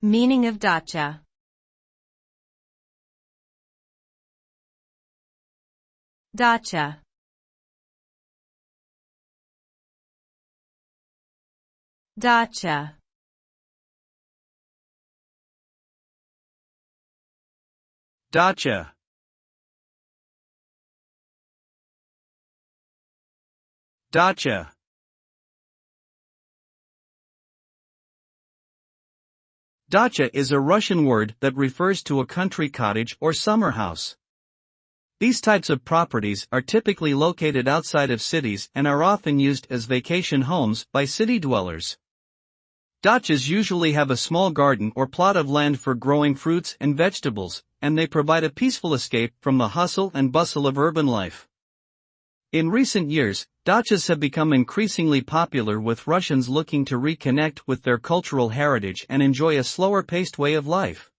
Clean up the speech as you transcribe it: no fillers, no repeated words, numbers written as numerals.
Meaning of dacha. Dacha. Dacha. Dacha. Dacha. Dacha is a Russian word that refers to a country cottage or summer house. These types of properties are typically located outside of cities and are often used as vacation homes by city dwellers. Dachas usually have a small garden or plot of land for growing fruits and vegetables, and they provide a peaceful escape from the hustle and bustle of urban life. In recent years, dachas have become increasingly popular, with Russians looking to reconnect with their cultural heritage and enjoy a slower-paced way of life.